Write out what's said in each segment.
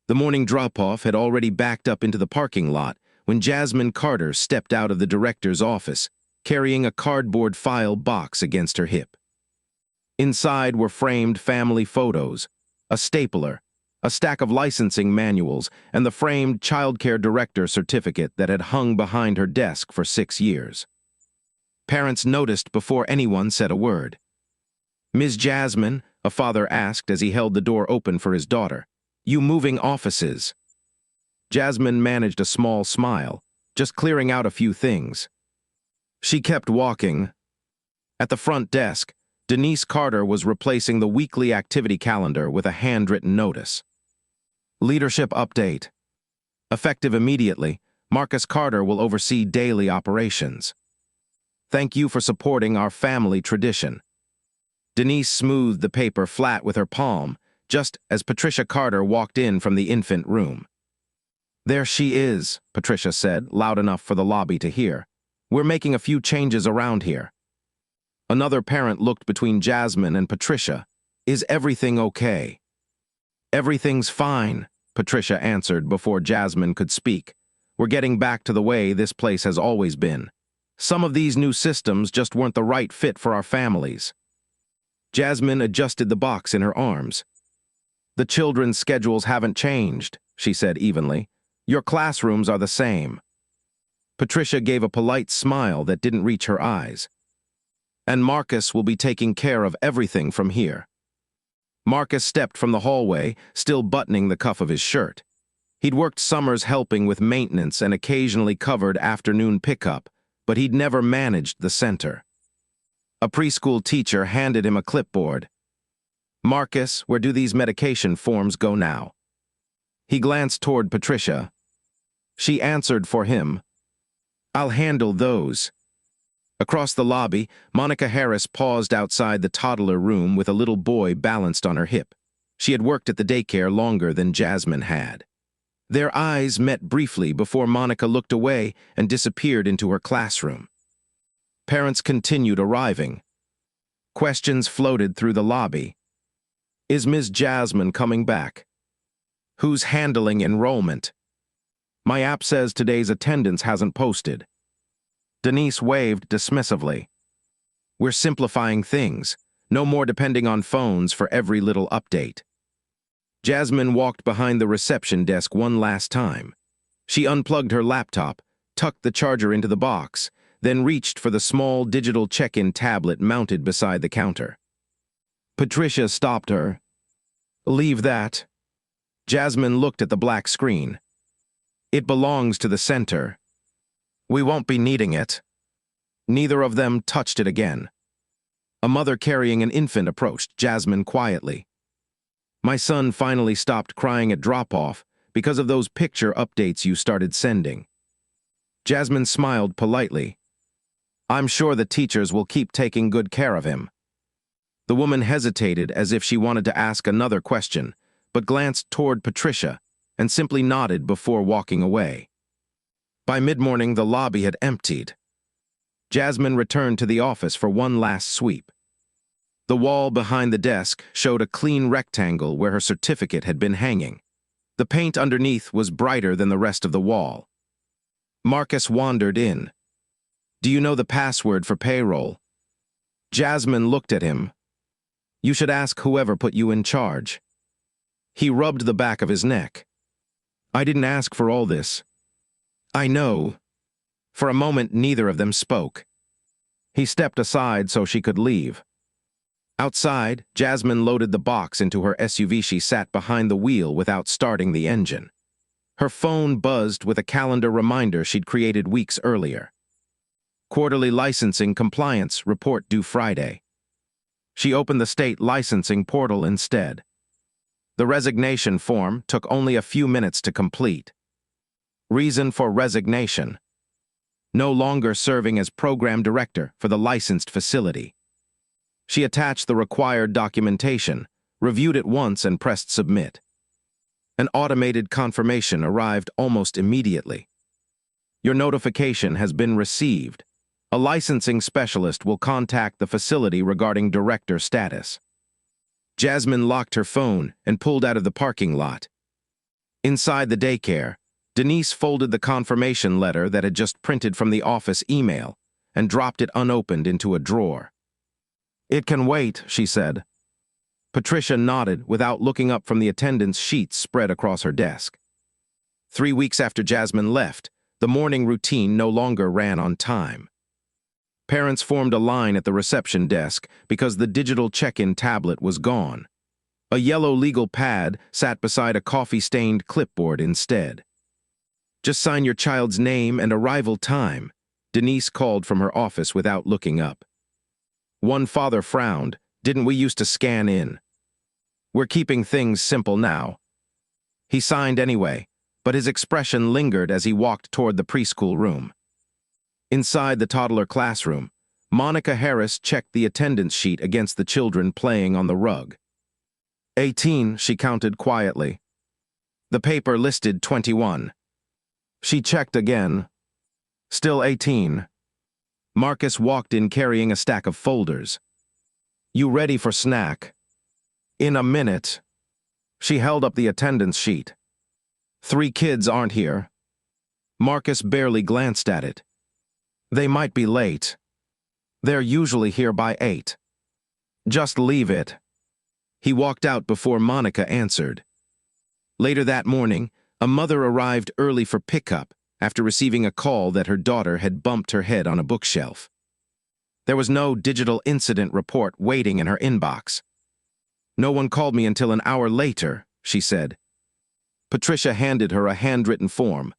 The morning drop-off had already backed up into the parking lot when Jasmine Carter stepped out of the director's office, carrying a cardboard file box against her hip. Inside were framed family photos, a stapler, a stack of licensing manuals, and the framed childcare director certificate that had hung behind her desk for 6 years. Parents noticed before anyone said a word. "Ms. Jasmine," a father asked as he held the door open for his daughter, "you moving offices?" Jasmine managed a small smile, just clearing out a few things. She kept walking. At the front desk, Denise Carter was replacing the weekly activity calendar with a handwritten notice. Leadership update. Effective immediately, Marcus Carter will oversee daily operations. Thank you for supporting our family tradition. Denise smoothed the paper flat with her palm, just as Patricia Carter walked in from the infant room. "There she is," Patricia said, loud enough for the lobby to hear. "We're making a few changes around here." Another parent looked between Jasmine and Patricia. "Is everything okay?" "Everything's fine," Patricia answered before Jasmine could speak. "We're getting back to the way this place has always been. Some of these new systems just weren't the right fit for our families." Jasmine adjusted the box in her arms. "The children's schedules haven't changed," she said evenly. "Your classrooms are the same." Patricia gave a polite smile that didn't reach her eyes. "And Marcus will be taking care of everything from here." Marcus stepped from the hallway, still buttoning the cuff of his shirt. He'd worked summers helping with maintenance and occasionally covered afternoon pickup, but he'd never managed the center. A preschool teacher handed him a clipboard. "Marcus, where do these medication forms go now?" He glanced toward Patricia. She answered for him. "I'll handle those." Across the lobby, Monica Harris paused outside the toddler room with a little boy balanced on her hip. She had worked at the daycare longer than Jasmine had. Their eyes met briefly before Monica looked away and disappeared into her classroom. Parents continued arriving. Questions floated through the lobby. "Is Ms. Jasmine coming back?" "Who's handling enrollment?" "My app says today's attendance hasn't posted." Denise waved dismissively. "We're simplifying things, no more depending on phones for every little update." Jasmine walked behind the reception desk one last time. She unplugged her laptop, tucked the charger into the box, then reached for the small digital check-in tablet mounted beside the counter. Patricia stopped her. "Leave that." Jasmine looked at the black screen. "It belongs to the center. We won't be needing it." Neither of them touched it again. A mother carrying an infant approached Jasmine quietly. "My son finally stopped crying at drop-off because of those picture updates you started sending." Jasmine smiled politely. "I'm sure the teachers will keep taking good care of him." The woman hesitated as if she wanted to ask another question, but glanced toward Patricia and simply nodded before walking away. By mid-morning, the lobby had emptied. Jasmine returned to the office for one last sweep. The wall behind the desk showed a clean rectangle where her certificate had been hanging. The paint underneath was brighter than the rest of the wall. Marcus wandered in. "Do you know the password for payroll?" Jasmine looked at him. "You should ask whoever put you in charge." He rubbed the back of his neck. "I didn't ask for all this." "I know." For a moment, neither of them spoke. He stepped aside so she could leave. Outside, Jasmine loaded the box into her SUV. She sat behind the wheel without starting the engine. Her phone buzzed with a calendar reminder she'd created weeks earlier. Quarterly licensing compliance report due Friday. She opened the state licensing portal instead. The resignation form took only a few minutes to complete. Reason for resignation: no longer serving as program director for the licensed facility. She attached the required documentation, reviewed it once, and pressed submit. An automated confirmation arrived almost immediately. "Your notification has been received. A licensing specialist will contact the facility regarding director status." Jasmine locked her phone and pulled out of the parking lot. Inside the daycare, Denise folded the confirmation letter that had just printed from the office email and dropped it unopened into a drawer. "It can wait," she said. Patricia nodded without looking up from the attendance sheets spread across her desk. 3 weeks after Jasmine left, the morning routine no longer ran on time. Parents formed a line at the reception desk because the digital check-in tablet was gone. A yellow legal pad sat beside a coffee-stained clipboard instead. "Just sign your child's name and arrival time," Denise called from her office without looking up. One father frowned. "Didn't we used to scan in? We're keeping things simple now." He signed anyway, but his expression lingered as he walked toward the preschool room. Inside the toddler classroom, Monica Harris checked the attendance sheet against the children playing on the rug. 18, she counted quietly. The paper listed 21. She checked again. Still 18. Marcus walked in carrying a stack of folders. "You ready for snack?" "In a minute." She held up the attendance sheet. 3 kids aren't here." Marcus barely glanced at it. "They might be late. They're usually here by 8. Just leave it." He walked out before Monica answered. Later that morning, a mother arrived early for pickup after receiving a call that her daughter had bumped her head on a bookshelf. There was no digital incident report waiting in her inbox. "No one called me until an hour later," she said. Patricia handed her a handwritten form.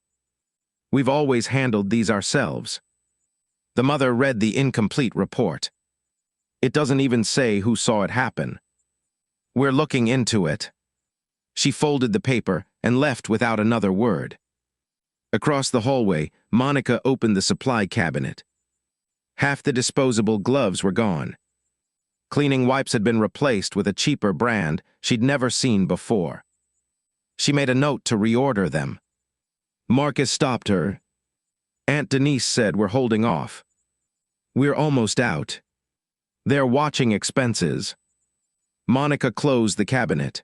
"We've always handled these ourselves." The mother read the incomplete report. "It doesn't even say who saw it happen." "We're looking into it." She folded the paper and left without another word. Across the hallway, Monica opened the supply cabinet. Half the disposable gloves were gone. Cleaning wipes had been replaced with a cheaper brand she'd never seen before. She made a note to reorder them. Marcus stopped her. "Aunt Denise said we're holding off. We're almost out. They're watching expenses." Monica closed the cabinet.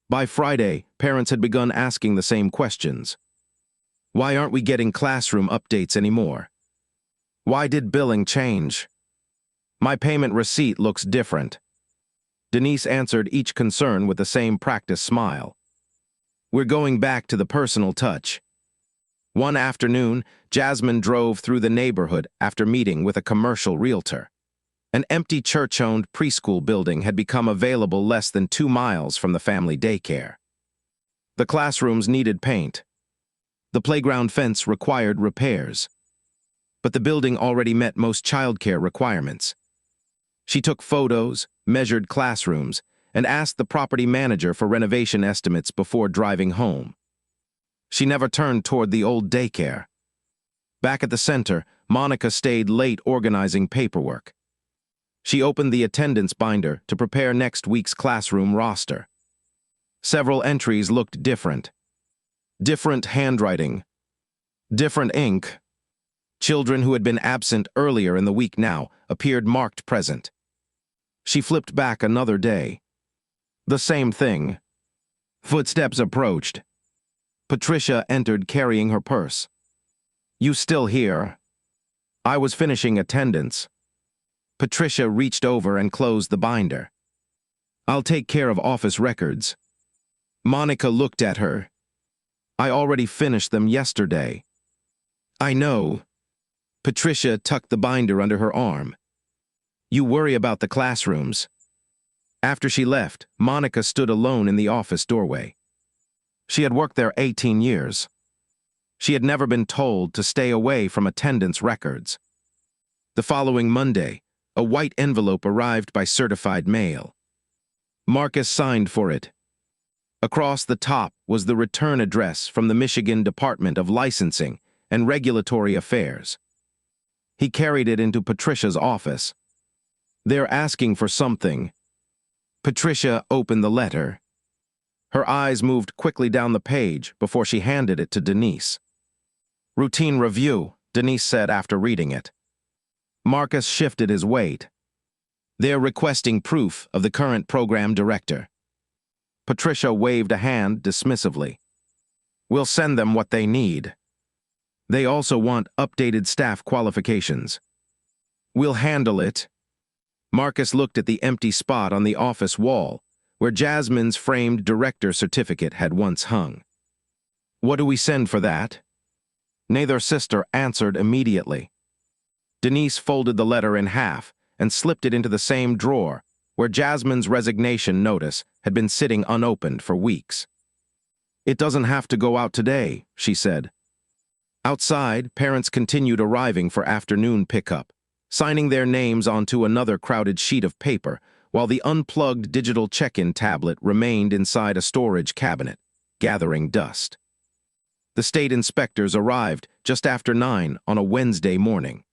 By Friday, parents had begun asking the same questions. Why aren't we getting classroom updates anymore? Why did billing change? My payment receipt looks different. Denise answered each concern with the same practiced smile. We're going back to the personal touch. One afternoon, Jasmine drove through the neighborhood after meeting with a commercial realtor. An empty church-owned preschool building had become available less than 2 miles from the family daycare. The classrooms needed paint. The playground fence required repairs. But the building already met most childcare requirements. She took photos, measured classrooms, and asked the property manager for renovation estimates before driving home. She never turned toward the old daycare. Back at the center, Monica stayed late organizing paperwork. She opened the attendance binder to prepare next week's classroom roster. Several entries looked different. Different handwriting. Different ink. Children who had been absent earlier in the week now appeared marked present. She flipped back another day. The same thing. Footsteps approached. Patricia entered carrying her purse. "You still here?" "I was finishing attendance." Patricia reached over and closed the binder. "I'll take care of office records." Monica looked at her. "I already finished them yesterday." "I know." Patricia tucked the binder under her arm. "You worry about the classrooms." After she left, Monica stood alone in the office doorway. She had worked there 18 years. She had never been told to stay away from attendance records. The following Monday, a white envelope arrived by certified mail. Marcus signed for it. Across the top was the return address from the Michigan Department of Licensing and Regulatory Affairs. He carried it into Patricia's office. "They're asking for something." Patricia opened the letter. Her eyes moved quickly down the page before she handed it to Denise. "Routine review," Denise said after reading it. Marcus shifted his weight. "They're requesting proof of the current program director." Patricia waved a hand dismissively. We'll send them what they need. They also want updated staff qualifications. We'll handle it. Marcus looked at the empty spot on the office wall, where Jasmine's framed director certificate had once hung. What do we send for that? Neither sister answered immediately. Denise folded the letter in half and slipped it into the same drawer, where Jasmine's resignation notice had been sitting unopened for weeks. It doesn't have to go out today, she said. Outside, parents continued arriving for afternoon pickup, signing their names onto another crowded sheet of paper, while the unplugged digital check-in tablet remained inside a storage cabinet, gathering dust. The state inspectors arrived just after 9 on a Wednesday morning.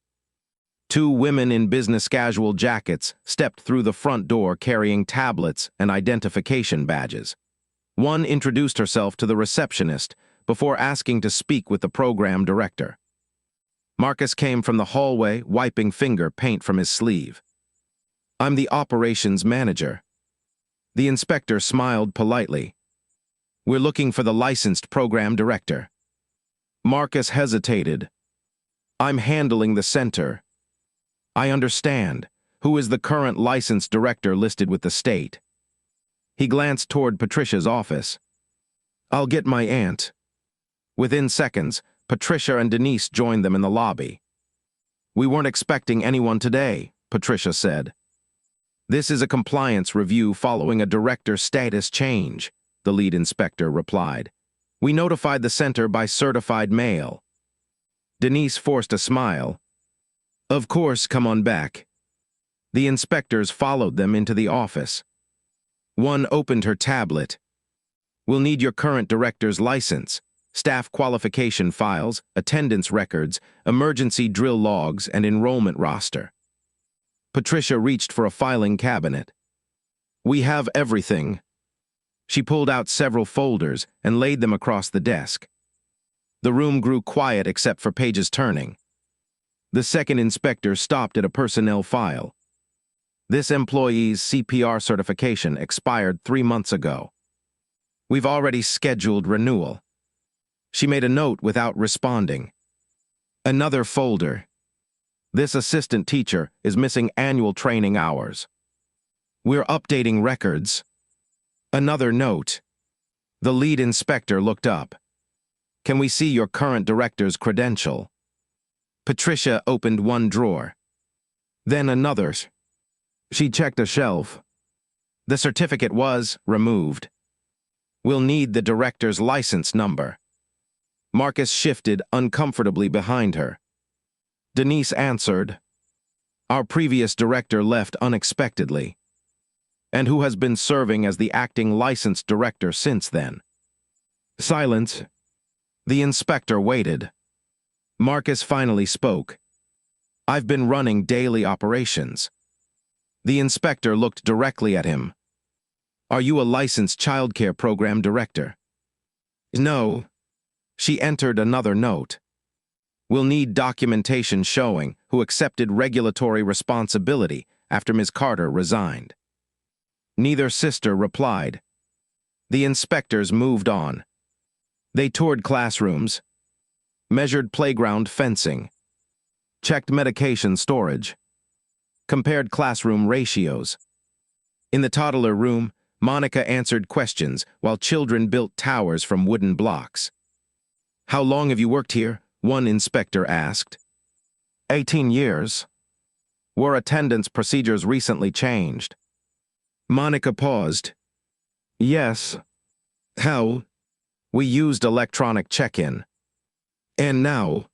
2 women in business casual jackets stepped through the front door carrying tablets and identification badges. One introduced herself to the receptionist before asking to speak with the program director. Marcus came from the hallway, wiping finger paint from his sleeve. I'm the operations manager. The inspector smiled politely. We're looking for the licensed program director. Marcus hesitated. I'm handling the center. I understand. Who is the current licensed director listed with the state? He glanced toward Patricia's office. I'll get my aunt. Within seconds, Patricia and Denise joined them in the lobby. We weren't expecting anyone today, Patricia said. This is a compliance review following a director status change, the lead inspector replied. We notified the center by certified mail. Denise forced a smile. Of course, come on back. The inspectors followed them into the office. One opened her tablet. We'll need your current director's license, staff qualification files, attendance records, emergency drill logs, and enrollment roster. Patricia reached for a filing cabinet. We have everything. She pulled out several folders and laid them across the desk. The room grew quiet except for pages turning. The second inspector stopped at a personnel file. This employee's CPR certification expired 3 months ago. We've already scheduled renewal. She made a note without responding. Another folder. This assistant teacher is missing annual training hours. We're updating records. Another note. The lead inspector looked up. Can we see your current director's credential? Patricia opened one drawer. Then another. She checked a shelf. The certificate was removed. We'll need the director's license number. Marcus shifted uncomfortably behind her. Denise answered. Our previous director left unexpectedly. And who has been serving as the acting licensed director since then? Silence. The inspector waited. Marcus finally spoke. I've been running daily operations. The inspector looked directly at him. Are you a licensed childcare program director? No. She entered another note. We'll need documentation showing who accepted regulatory responsibility after Ms. Carter resigned. Neither sister replied. The inspectors moved on. They toured classrooms, measured playground fencing, checked medication storage, compared classroom ratios. In the toddler room, Monica answered questions while children built towers from wooden blocks. How long have you worked here? One inspector asked. 18 years. Were attendance procedures recently changed? Monica paused. Yes. How? We used electronic check-in. And now?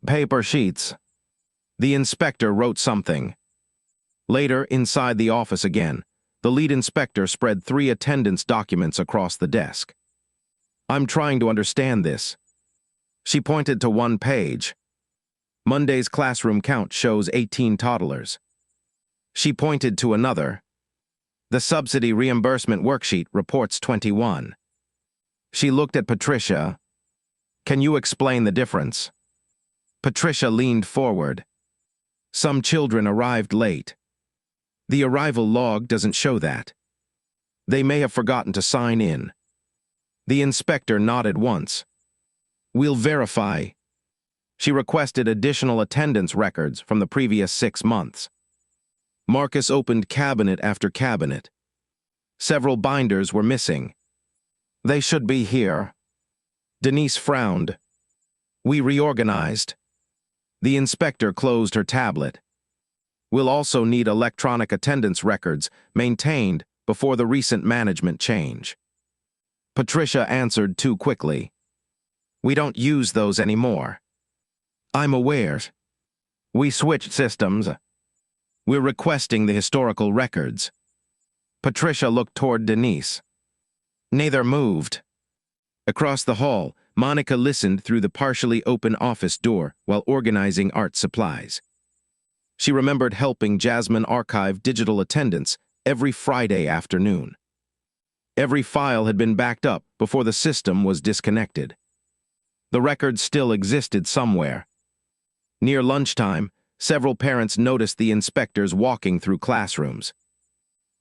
Paper sheets. The inspector wrote something. Later, inside the office again, the lead inspector spread 3 attendance documents across the desk. I'm trying to understand this. She pointed to one page. Monday's classroom count shows 18 toddlers. She pointed to another. The subsidy reimbursement worksheet reports 21. She looked at Patricia. Can you explain the difference? Patricia leaned forward. Some children arrived late. The arrival log doesn't show that. They may have forgotten to sign in. The inspector nodded once. We'll verify. She requested additional attendance records from the previous 6 months. Marcus opened cabinet after cabinet. Several binders were missing. They should be here. Denise frowned. We reorganized. The inspector closed her tablet. We'll also need electronic attendance records maintained before the recent management change. Patricia answered too quickly. We don't use those anymore. I'm aware. We switched systems. We're requesting the historical records. Patricia looked toward Denise. Neither moved. Across the hall, Monica listened through the partially open office door while organizing art supplies. She remembered helping Jasmine archive digital attendance every Friday afternoon. Every file had been backed up before the system was disconnected. The records still existed somewhere. Near lunchtime, several parents noticed the inspectors walking through classrooms.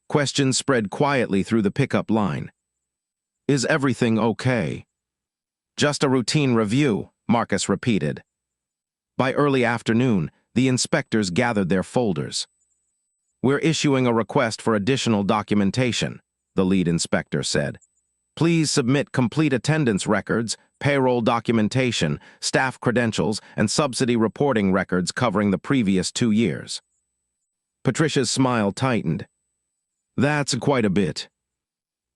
Questions spread quietly through the pickup line. Is everything okay? Just a routine review, Marcus repeated. By early afternoon, the inspectors gathered their folders. We're issuing a request for additional documentation, the lead inspector said. Please submit complete attendance records, payroll documentation, staff credentials, and subsidy reporting records covering the previous 2 years. Patricia's smile tightened. That's quite a bit.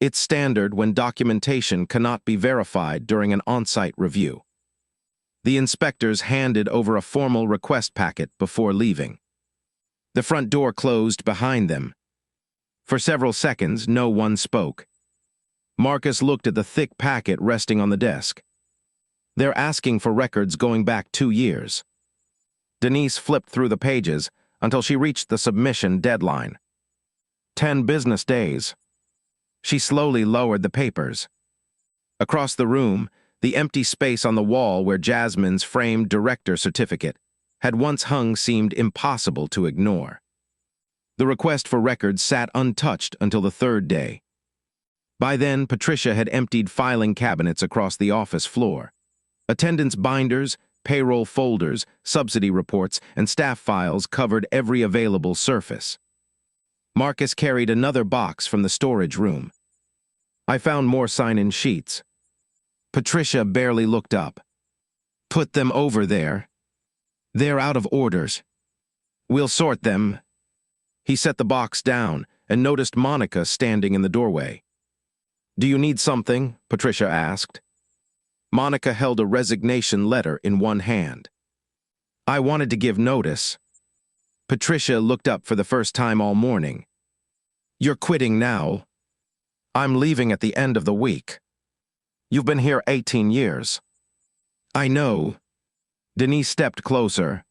It's standard when documentation cannot be verified during an on-site review. The inspectors handed over a formal request packet before leaving. The front door closed behind them. For several seconds, no one spoke. Marcus looked at the thick packet resting on the desk. They're asking for records going back 2 years. Denise flipped through the pages until she reached the submission deadline. 10 business days. She slowly lowered the papers. Across the room, the empty space on the wall where Jasmine's framed director certificate had once hung seemed impossible to ignore. The request for records sat untouched until the 3rd day. By then, Patricia had emptied filing cabinets across the office floor. Attendance binders, payroll folders, subsidy reports, and staff files covered every available surface. Marcus carried another box from the storage room. I found more sign-in sheets. Patricia barely looked up. Put them over there. They're out of orders. We'll sort them. He set the box down and noticed Monica standing in the doorway. Do you need something? Patricia asked. Monica held a resignation letter in one hand. I wanted to give notice. Patricia looked up for the first time all morning. You're quitting now. I'm leaving at the end of the week. You've been here 18 years. I know. Denise stepped closer.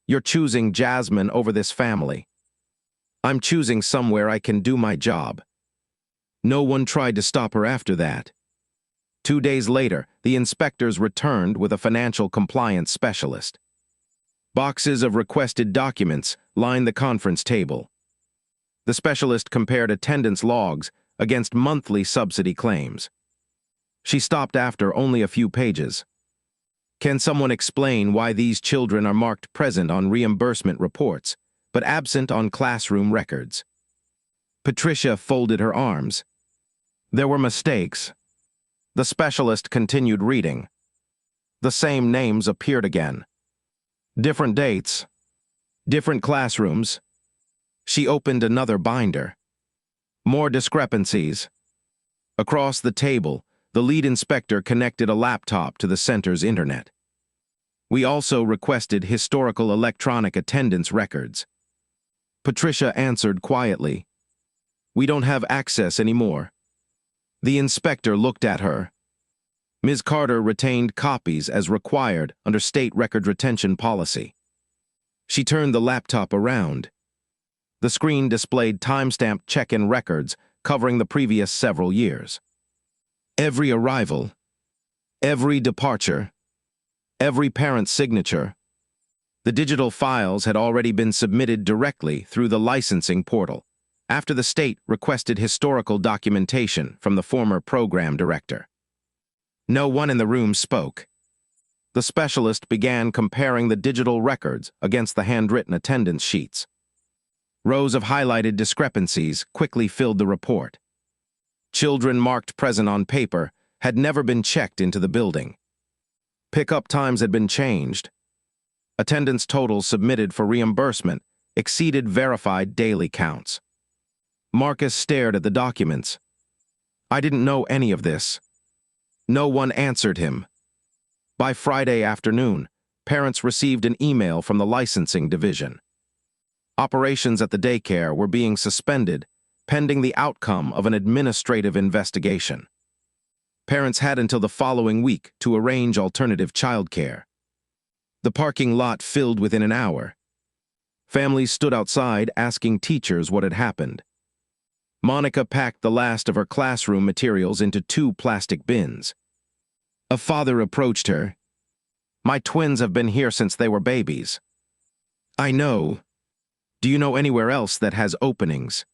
You're choosing Jasmine over this family. I'm choosing somewhere I can do my job. No one tried to stop her after that. 2 days later, the inspectors returned with a financial compliance specialist. Boxes of requested documents lined the conference table. The specialist compared attendance logs against monthly subsidy claims. She stopped after only a few pages. Can someone explain why these children are marked present on reimbursement reports, but absent on classroom records? Patricia folded her arms. There were mistakes. The specialist continued reading. The same names appeared again. Different dates. Different classrooms. She opened another binder. More discrepancies. Across the table, the lead inspector connected a laptop to the center's internet. We also requested historical electronic attendance records. Patricia answered quietly. We don't have access anymore. The inspector looked at her. Ms. Carter retained copies as required under state record retention policy. She turned the laptop around. The screen displayed time-stamped check-in records covering the previous several years. Every arrival, every departure, every parent's signature. The digital files had already been submitted directly through the licensing portal after the state requested historical documentation from the former program director. No one in the room spoke. The specialist began comparing the digital records against the handwritten attendance sheets. Rows of highlighted discrepancies quickly filled the report. Children marked present on paper had never been checked into the building. Pickup times had been changed. Attendance totals submitted for reimbursement exceeded verified daily counts. Marcus stared at the documents. I didn't know any of this. No one answered him. By Friday afternoon, parents received an email from the licensing division. Operations at the daycare were being suspended, pending the outcome of an administrative investigation. Parents had until the following week to arrange alternative childcare. The parking lot filled within an hour. Families stood outside asking teachers what had happened. Monica packed the last of her classroom materials into 2 plastic bins. A father approached her. My twins have been here since they were babies. I know. Do you know anywhere else that has openings?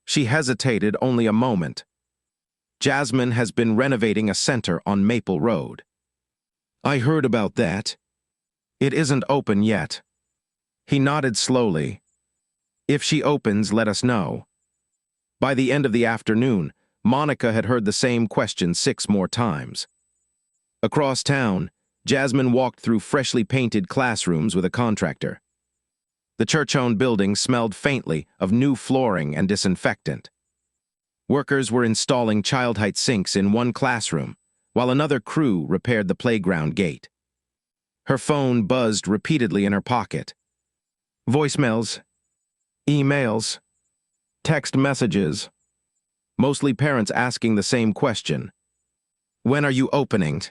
She hesitated only a moment. Jasmine has been renovating a center on Maple Road. I heard about that. It isn't open yet. He nodded slowly. If she opens, let us know. By the end of the afternoon, Monica had heard the same question 6 more times. Across town, Jasmine walked through freshly painted classrooms with a contractor. The church-owned building smelled faintly of new flooring and disinfectant. Workers were installing child-height sinks in one classroom, while another crew repaired the playground gate. Her phone buzzed repeatedly in her pocket. Voicemails, emails, text messages, mostly parents asking the same question. When are you opening?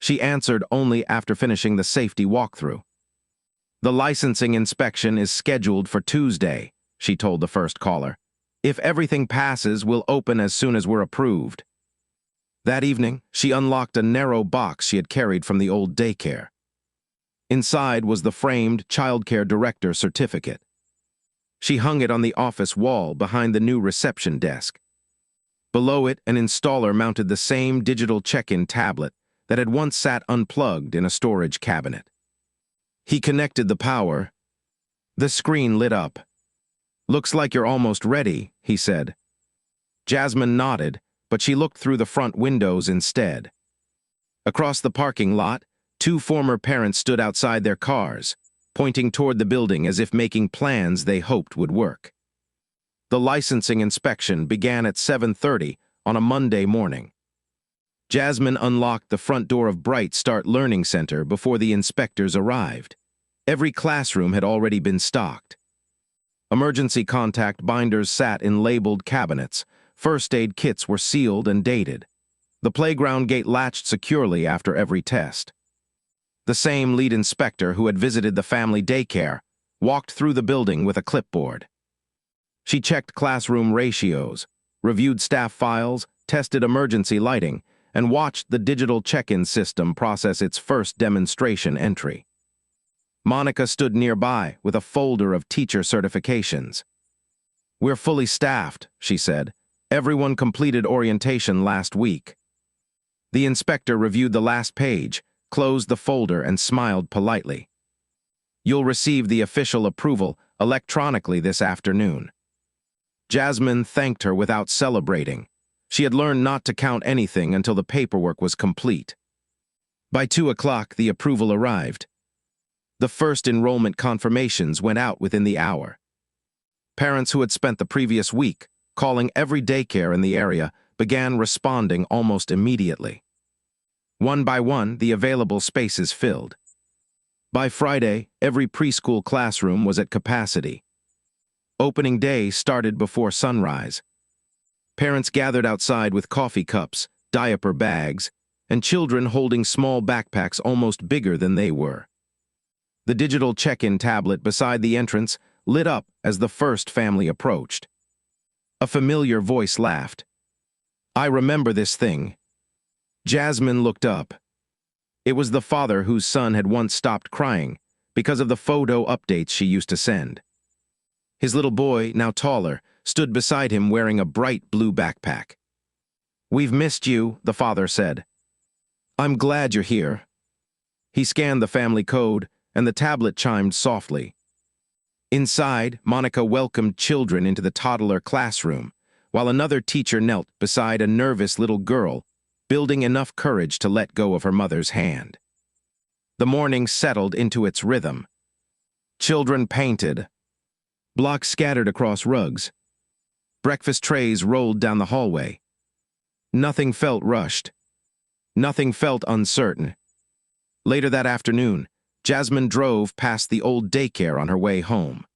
She answered only after finishing the safety walkthrough. The licensing inspection is scheduled for Tuesday, she told the first caller. If everything passes, we'll open as soon as we're approved. That evening, she unlocked a narrow box she had carried from the old daycare. Inside was the framed childcare director certificate. She hung it on the office wall behind the new reception desk. Below it, an installer mounted the same digital check-in tablet that had once sat unplugged in a storage cabinet. He connected the power. The screen lit up. Looks like you're almost ready, he said. Jasmine nodded, but she looked through the front windows instead. Across the parking lot, 2 former parents stood outside their cars, pointing toward the building as if making plans they hoped would work. The licensing inspection began at 7:30 on a Monday morning. Jasmine unlocked the front door of Bright Start Learning Center before the inspectors arrived. Every classroom had already been stocked. Emergency contact binders sat in labeled cabinets. First aid kits were sealed and dated. The playground gate latched securely after every test. The same lead inspector who had visited the family daycare walked through the building with a clipboard. She checked classroom ratios, reviewed staff files, tested emergency lighting, and watched the digital check-in system process its first demonstration entry. Monica stood nearby with a folder of teacher certifications. We're fully staffed, she said. Everyone completed orientation last week. The inspector reviewed the last page, closed the folder, and smiled politely. You'll receive the official approval electronically this afternoon. Jasmine thanked her without celebrating. She had learned not to count anything until the paperwork was complete. By 2 o'clock, the approval arrived. The first enrollment confirmations went out within the hour. Parents who had spent the previous week calling every daycare in the area began responding almost immediately. One by one, the available spaces filled. By Friday, every preschool classroom was at capacity. Opening day started before sunrise. Parents gathered outside with coffee cups, diaper bags, and children holding small backpacks almost bigger than they were. The digital check-in tablet beside the entrance lit up as the first family approached. A familiar voice laughed. I remember this thing. Jasmine looked up. It was the father whose son had once stopped crying because of the photo updates she used to send. His little boy, now taller, stood beside him wearing a bright blue backpack. We've missed you, the father said. I'm glad you're here. He scanned the family code, and the tablet chimed softly. Inside, Monica welcomed children into the toddler classroom, while another teacher knelt beside a nervous little girl, building enough courage to let go of her mother's hand. The morning settled into its rhythm. Children painted. Blocks scattered across rugs. Breakfast trays rolled down the hallway. Nothing felt rushed. Nothing felt uncertain. Later that afternoon, Jasmine drove past the old daycare on her way home.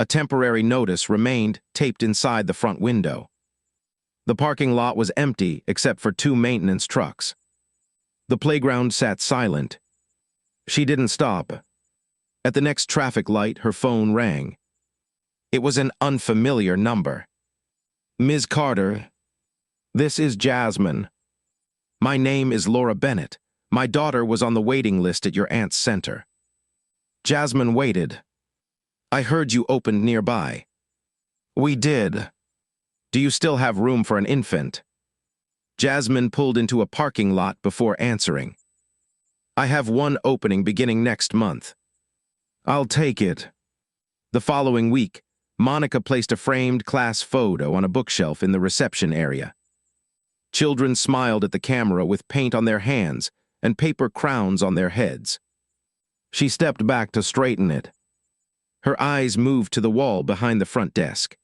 A temporary notice remained taped inside the front window. The parking lot was empty except for 2 maintenance trucks. The playground sat silent. She didn't stop. At the next traffic light, her phone rang. It was an unfamiliar number. Ms. Carter, this is Jasmine. My name is Laura Bennett. My daughter was on the waiting list at your aunt's center. Jasmine waited. I heard you opened nearby. We did. Do you still have room for an infant? Jasmine pulled into a parking lot before answering. I have one opening beginning next month. I'll take it. The following week, Monica placed a framed class photo on a bookshelf in the reception area. Children smiled at the camera with paint on their hands and paper crowns on their heads. She stepped back to straighten it. Her eyes moved to the wall behind the front desk.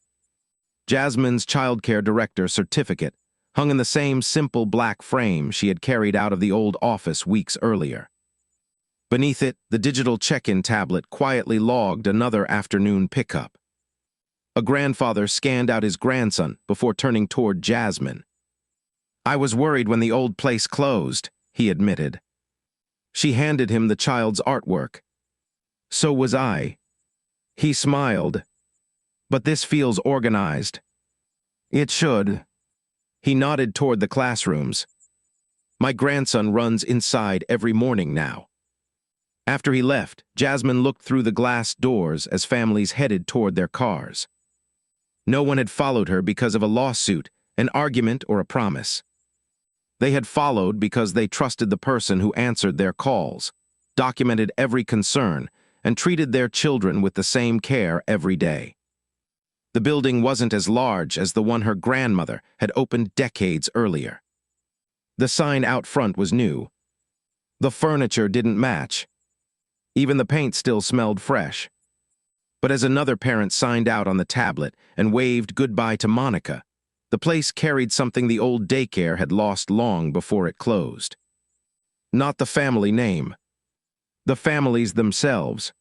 Jasmine's childcare director certificate hung in the same simple black frame she had carried out of the old office weeks earlier. Beneath it, the digital check-in tablet quietly logged another afternoon pickup. A grandfather scanned out his grandson before turning toward Jasmine. I was worried when the old place closed, he admitted. She handed him the child's artwork. So was I. He smiled. But this feels organized. It should. He nodded toward the classrooms. My grandson runs inside every morning now. After he left, Jasmine looked through the glass doors as families headed toward their cars. No one had followed her because of a lawsuit, an argument, or a promise. They had followed because they trusted the person who answered their calls, documented every concern, and treated their children with the same care every day. The building wasn't as large as the one her grandmother had opened decades earlier. The sign out front was new. The furniture didn't match. Even the paint still smelled fresh. But as another parent signed out on the tablet and waved goodbye to Monica, the place carried something the old daycare had lost long before it closed. Not the family name. The families themselves.